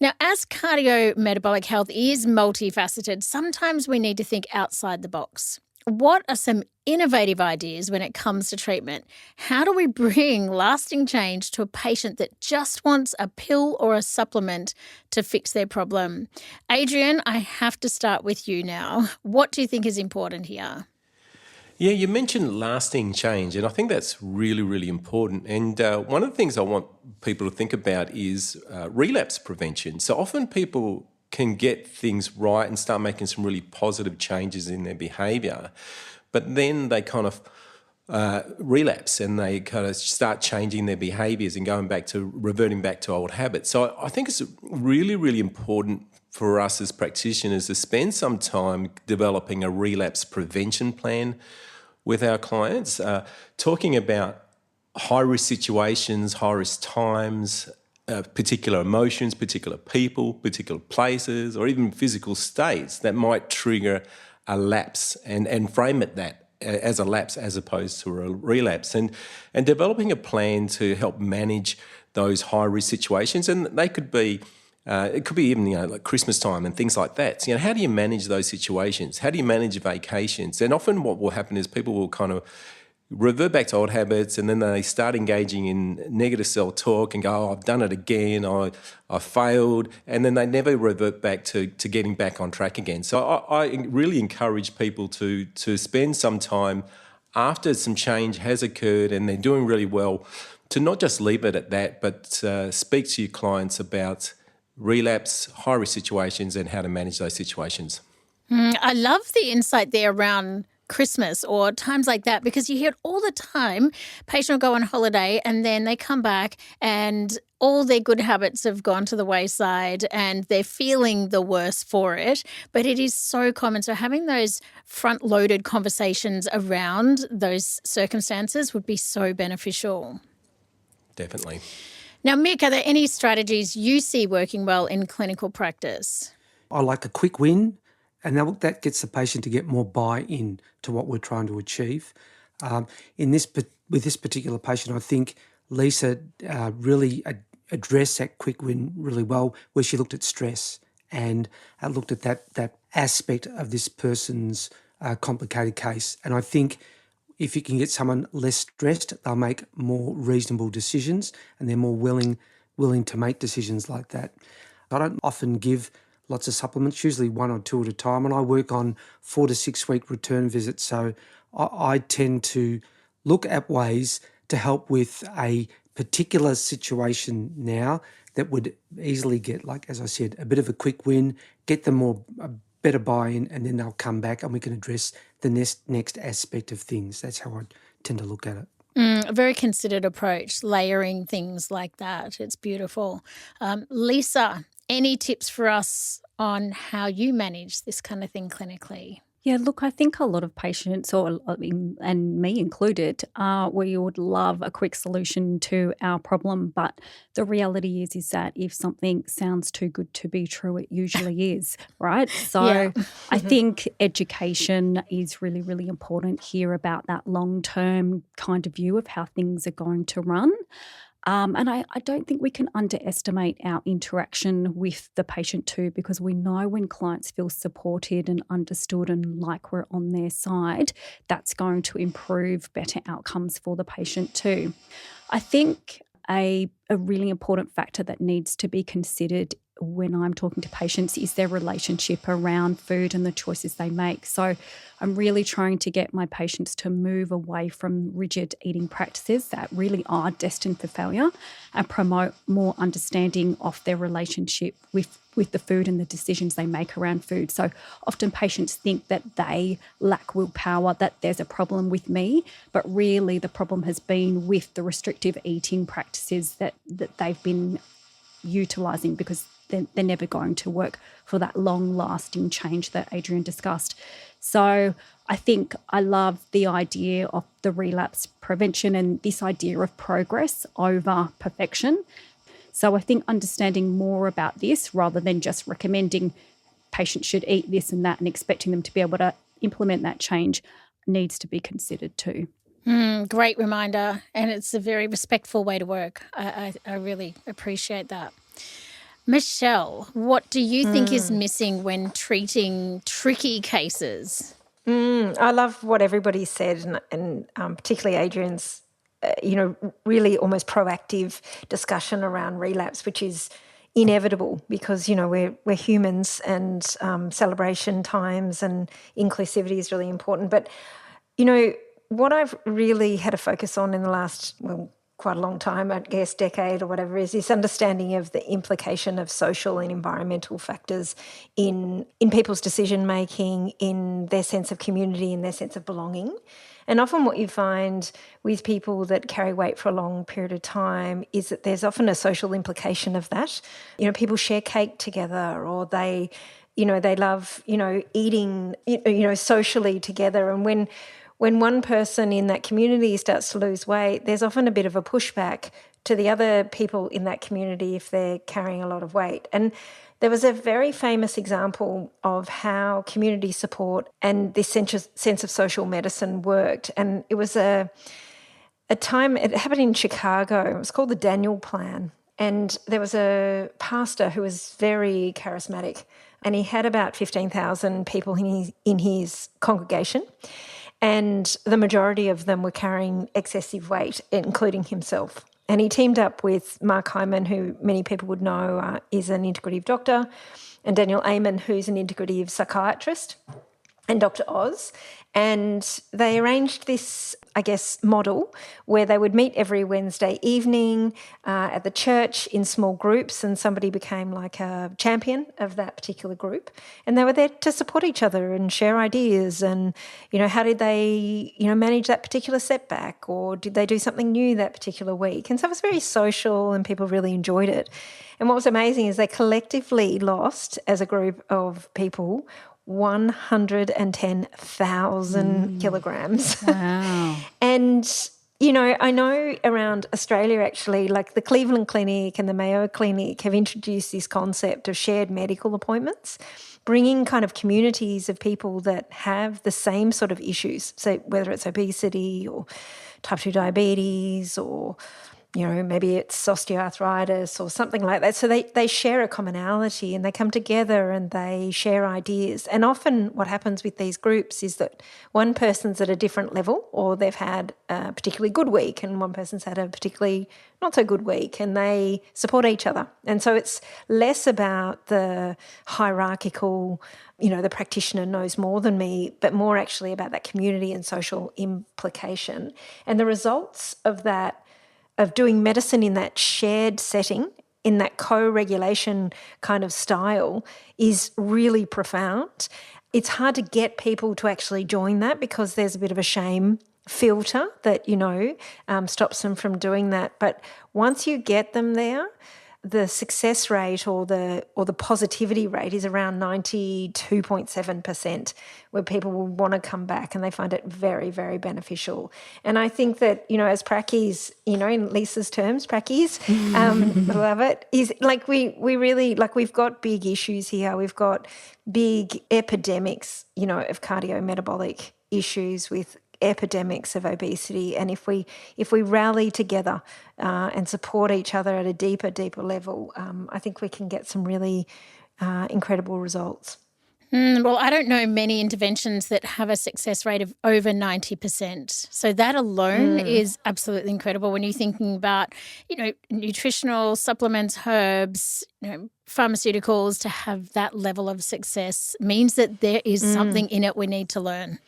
Now, as cardiometabolic health is multifaceted, sometimes we need to think outside the box. What are some innovative ideas when it comes to treatment? How do we bring lasting change to a patient that just wants a pill or a supplement to fix their problem? Adrian, I have to start with you now. What do you think is important here? Yeah, you mentioned lasting change, and I think that's really, really important. And one of the things I want people to think about is relapse prevention. So often people can get things right and start making some really positive changes in their behaviour, but then they kind of relapse and they kind of start changing their behaviours and reverting back to old habits. So I think it's really, really important for us as practitioners to spend some time developing a relapse prevention plan with our clients, talking about high-risk situations, high-risk times, particular emotions, particular people, particular places, or even physical states that might trigger a lapse and frame it that as a lapse as opposed to a relapse, and developing a plan to help manage those high-risk situations. And they could be it could be even, like Christmas time and things like that. So, how do you manage those situations? How do you manage vacations? And often what will happen is people will kind of revert back to old habits, and then they start engaging in negative self-talk and go, oh, I've done it again, I failed, and then they never revert back to getting back on track again. So I really encourage people to spend some time after some change has occurred and they're doing really well, to not just leave it at that, but speak to your clients about relapse, high-risk situations and how to manage those situations. I love the insight there around Christmas or times like that, because you hear it all the time. Patient will go on holiday and then they come back and all their good habits have gone to the wayside and they're feeling the worse for it. But it is so common. So having those front-loaded conversations around those circumstances would be so beneficial. Definitely. Now, Mick, are there any strategies you see working well in clinical practice? I like a quick win, and that gets the patient to get more buy-in to what we're trying to achieve. With this particular patient, I think Lisa really addressed that quick win really well, where she looked at stress and looked at that aspect of this person's complicated case. And I think if you can get someone less stressed, they'll make more reasonable decisions and they're more willing to make decisions like that. I don't often give lots of supplements, usually 1 or 2 at a time, and I work on 4 to 6 week return visits. So I tend to look at ways to help with a particular situation now that would easily get, like, as I said, a bit of a quick win, get them a better buy-in, and then they'll come back and we can address the next aspect of things. That's how I tend to look at it. A very considered approach, layering things like that. It's beautiful. Lisa, any tips for us on how you manage this kind of thing clinically? Yeah, look, I think a lot of patients, and me included, we would love a quick solution to our problem. But the reality is that if something sounds too good to be true, it usually is, right? So Yeah. I think education is really, really important here about that long-term kind of view of how things are going to run. And I don't think we can underestimate our interaction with the patient too, because we know when clients feel supported and understood and like we're on their side, that's going to improve better outcomes for the patient too. I think a really important factor that needs to be considered when I'm talking to patients is their relationship around food and the choices they make. So I'm really trying to get my patients to move away from rigid eating practices that really are destined for failure and promote more understanding of their relationship with the food and the decisions they make around food. So often patients think that they lack willpower, that there's a problem with me, but really the problem has been with the restrictive eating practices that they've been utilising, because they're never going to work for that long-lasting change that Adrian discussed. So I think I love the idea of the relapse prevention and this idea of progress over perfection. So I think understanding more about this rather than just recommending patients should eat this and that and expecting them to be able to implement that change needs to be considered too. Great reminder, and it's a very respectful way to work. I really appreciate that. Michelle, what do you think is missing when treating tricky cases? I love what everybody said, and particularly Adrian's, really almost proactive discussion around relapse, which is inevitable because, we're humans, and celebration times and inclusivity is really important. But, what I've really had a focus on in the last, quite a long time, I guess decade or whatever, is this understanding of the implication of social and environmental factors in people's decision making, in their sense of community, in their sense of belonging. And often what you find with people that carry weight for a long period of time is that there's often a social implication of that. People share cake together, or they love, eating, socially together. And when one person in that community starts to lose weight, there's often a bit of a pushback to the other people in that community if they're carrying a lot of weight. And there was a very famous example of how community support and this sense of social medicine worked. And it was a time, it happened in Chicago. It was called the Daniel Plan. And there was a pastor who was very charismatic, and he had about 15,000 people in his congregation. And the majority of them were carrying excessive weight, including himself. And he teamed up with Mark Hyman, who many people would know is an integrative doctor, and Daniel Amen, who's an integrative psychiatrist, and Dr. Oz. And they arranged this, model where they would meet every Wednesday evening at the church in small groups, and somebody became like a champion of that particular group. And they were there to support each other and share ideas and, how did they, manage that particular setback, or did they do something new that particular week? And so it was very social and people really enjoyed it. And what was amazing is they collectively lost, as a group of people, 110,000 kilograms. Wow. And, I know around Australia, actually, like the Cleveland Clinic and the Mayo Clinic have introduced this concept of shared medical appointments, bringing kind of communities of people that have the same sort of issues, so whether it's obesity or type 2 diabetes or maybe it's osteoarthritis or something like that. So they share a commonality and they come together and they share ideas. And often what happens with these groups is that one person's at a different level, or they've had a particularly good week and one person's had a particularly not so good week, and they support each other. And so it's less about the hierarchical, the practitioner knows more than me, but more actually about that community and social implication. And the results of that, of doing medicine in that shared setting, in that co-regulation kind of style, is really profound. It's hard to get people to actually join that because there's a bit of a shame filter that, stops them from doing that. But once you get them there, the success rate or the positivity rate is around 92.7%, where people will want to come back and they find it very, very beneficial. And I think that, as prackies, in Lisa's terms, prackies, love it, is like we really, like we've got big issues here. We've got big epidemics, of cardiometabolic issues with epidemics of obesity, and if we rally together and support each other at a deeper level, I think we can get some really incredible results. Well, I don't know many interventions that have a success rate of over 90%. So that alone is absolutely incredible when you're thinking about, nutritional supplements, herbs, pharmaceuticals. To have that level of success means that there is something in it we need to learn.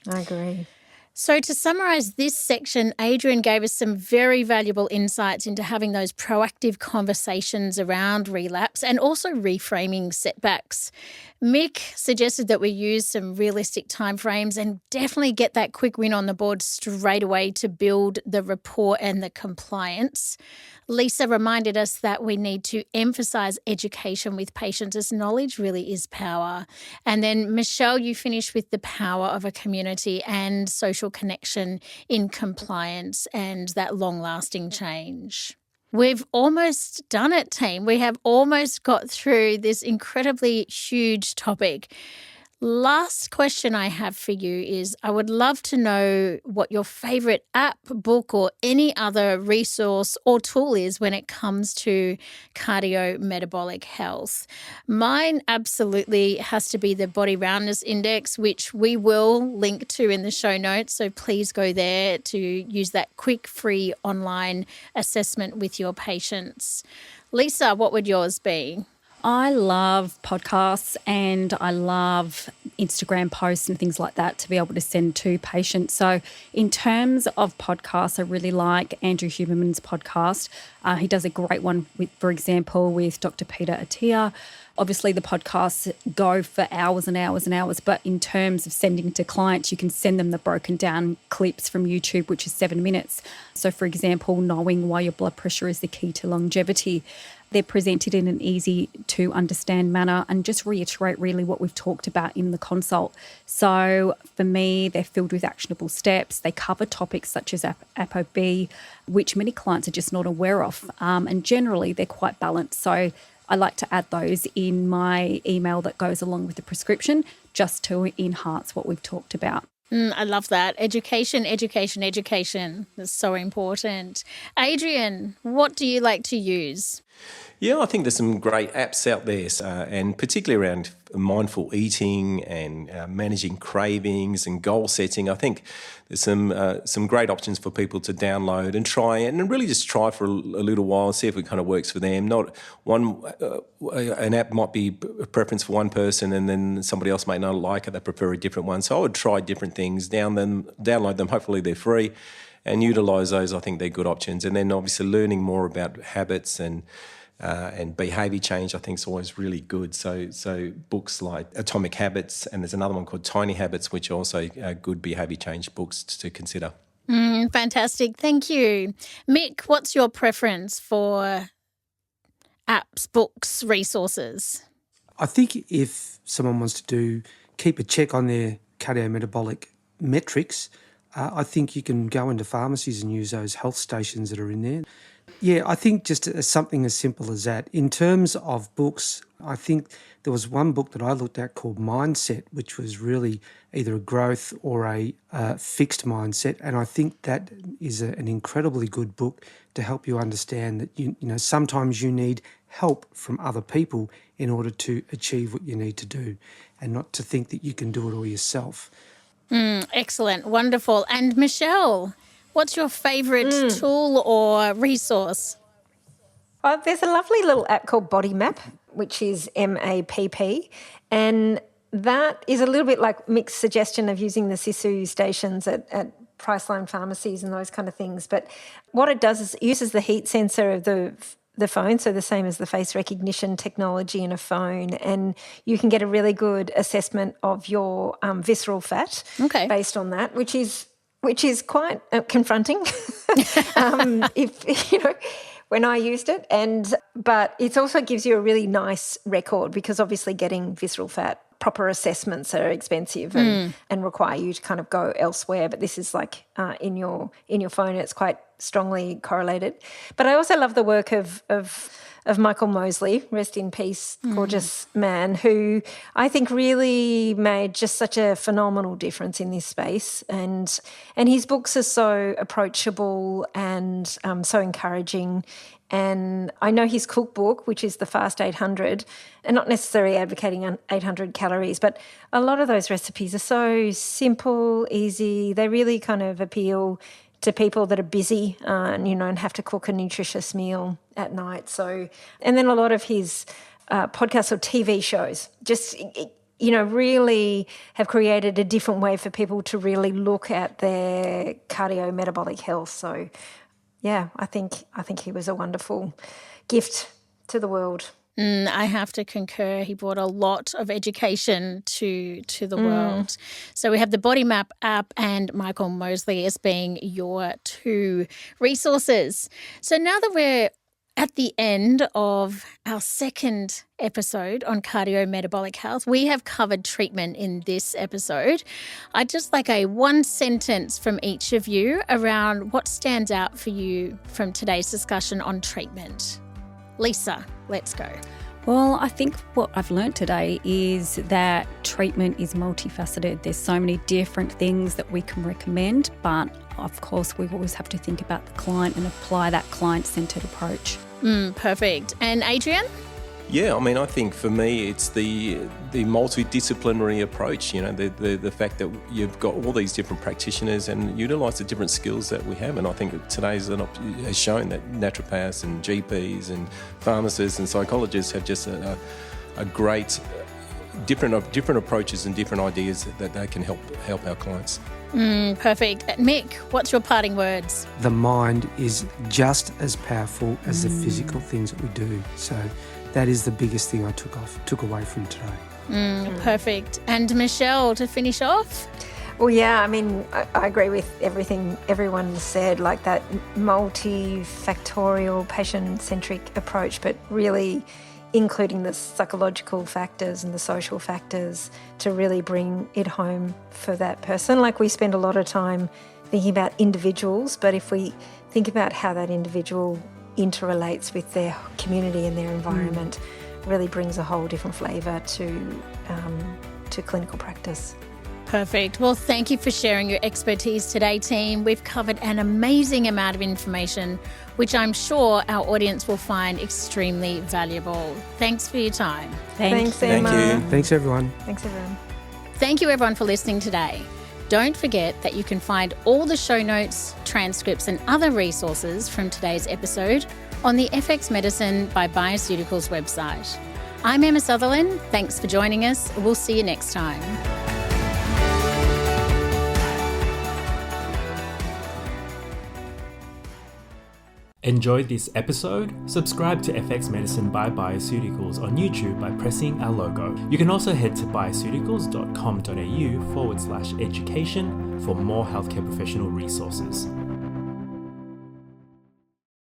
I agree. So to summarise this section, Adrian gave us some very valuable insights into having those proactive conversations around relapse and also reframing setbacks. Mick suggested that we use some realistic timeframes and definitely get that quick win on the board straight away to build the rapport and the compliance. Lisa reminded us that we need to emphasise education with patients, as knowledge really is power. And then, Michelle, you finished with the power of a community and social connection in compliance and that long-lasting change. We've almost done it, team. We have almost got through this incredibly huge topic. Last question I have for you is, I would love to know what your favourite app, book or any other resource or tool is when it comes to cardiometabolic health. Mine absolutely has to be the Body Roundness Index, which we will link to in the show notes. So please go there to use that quick, free online assessment with your patients. Lisa, what would yours be? I love podcasts and I love Instagram posts and things like that to be able to send to patients. So in terms of podcasts, I really like Andrew Huberman's podcast. He does a great one, for example, with Dr. Peter Attia. Obviously, the podcasts go for hours and hours and hours, but in terms of sending to clients, you can send them the broken down clips from YouTube, which is 7 minutes. So, for example, knowing why your blood pressure is the key to longevity. They're presented in an easy to understand manner and just reiterate really what we've talked about in the consult. So for me, they're filled with actionable steps. They cover topics such as ApoB, which many clients are just not aware of. And generally, they're quite balanced. So I like to add those in my email that goes along with the prescription just to enhance what we've talked about. I love that. Education. That's so important. Adrian, what do you like to use? Yeah, I think there's some great apps out there, and particularly around mindful eating and managing cravings and goal setting. I think there's some great options for people to download and try, and really just try for a little while, see if it kind of works for them. Not one an app might be a preference for one person, and then somebody else may not like it; they prefer a different one. So I would try different things, download them. Hopefully they're free, and utilise those. I think they're good options. And then obviously learning more about habits and behaviour change, I think, is always really good. So books like Atomic Habits, and there's another one called Tiny Habits, which are also good behaviour change books to consider. Fantastic. Thank you. Mick, what's your preference for apps, books, resources? I think if someone wants to keep a check on their cardiometabolic metrics, I think you can go into pharmacies and use those health stations that are in there. Yeah, I think just something as simple as that. In terms of books, I think there was one book that I looked at called Mindset, which was really either a growth or a fixed mindset. And I think that is an incredibly good book to help you understand that, you know, sometimes you need help from other people in order to achieve what you need to do, and not to think that you can do it all yourself. Excellent. Wonderful. And Michelle, what's your favourite tool or resource? There's a lovely little app called Body Map, which is MAPP, and that is a little bit like Mick's suggestion of using the SISU stations at Priceline pharmacies and those kind of things. But what it does is it uses the heat sensor of the the phone, so the same as the face recognition technology in a phone, and you can get a really good assessment of your visceral fat based on that, which is quite confronting when I used it. But it also gives you a really nice record, because obviously getting visceral fat proper assessments are expensive and require you to kind of go elsewhere. But this is like in your phone, it's quite strongly correlated. But I also love the work of Michael Mosley, rest in peace, gorgeous man, who I think really made just such a phenomenal difference in this space. And his books are so approachable and so encouraging. And I know his cookbook, which is the Fast 800, and not necessarily advocating 800 calories, but a lot of those recipes are so simple, easy. They really kind of appeal to people that are busy and have to cook a nutritious meal at night. So, and then a lot of his podcasts or TV shows just, really have created a different way for people to really look at their cardiometabolic health. So, yeah, I think he was a wonderful gift to the world. I have to concur. He brought a lot of education to the world. So we have the Body Map app and Michael Mosley as being your two resources. So now that we're at the end of our second episode on cardiometabolic health, we have covered treatment in this episode. I'd just like a one sentence from each of you around what stands out for you from today's discussion on treatment. Lisa, let's go. Well, I think what I've learnt today is that treatment is multifaceted. There's so many different things that we can recommend, but of course we always have to think about the client and apply that client-centred approach. Perfect. And Adrian? Yeah, I mean, I think for me it's the multidisciplinary approach, the fact that you've got all these different practitioners and utilise the different skills that we have. And I think that today's has shown that naturopaths and GPs and pharmacists and psychologists have just a great different approaches and different ideas that they can help our clients. Perfect. Mick, what's your parting words? The mind is just as powerful as the physical things that we do. So that is the biggest thing I took away from today. Perfect. And Michelle, to finish off? Well, yeah, I mean, I agree with everything everyone said, like that multifactorial, patient-centric approach, but really including the psychological factors and the social factors to really bring it home for that person. Like, we spend a lot of time thinking about individuals, but if we think about how that individual interrelates with their community and their environment, really brings a whole different flavour to clinical practice. Perfect. Well, thank you for sharing your expertise today, team. We've covered an amazing amount of information, which I'm sure our audience will find extremely valuable. Thanks for your time. Thanks, Emma. Thank you. Thanks, everyone. Thanks, everyone. Thank you, everyone, for listening today. Don't forget that you can find all the show notes, transcripts, and other resources from today's episode on the FX Medicine by BioCeuticals website. I'm Emma Sutherland. Thanks for joining us. We'll see you next time. Enjoyed this episode? Subscribe to FX Medicine by BioCeuticals on YouTube by pressing our logo. You can also head to bioceuticals.com.au/education for more healthcare professional resources.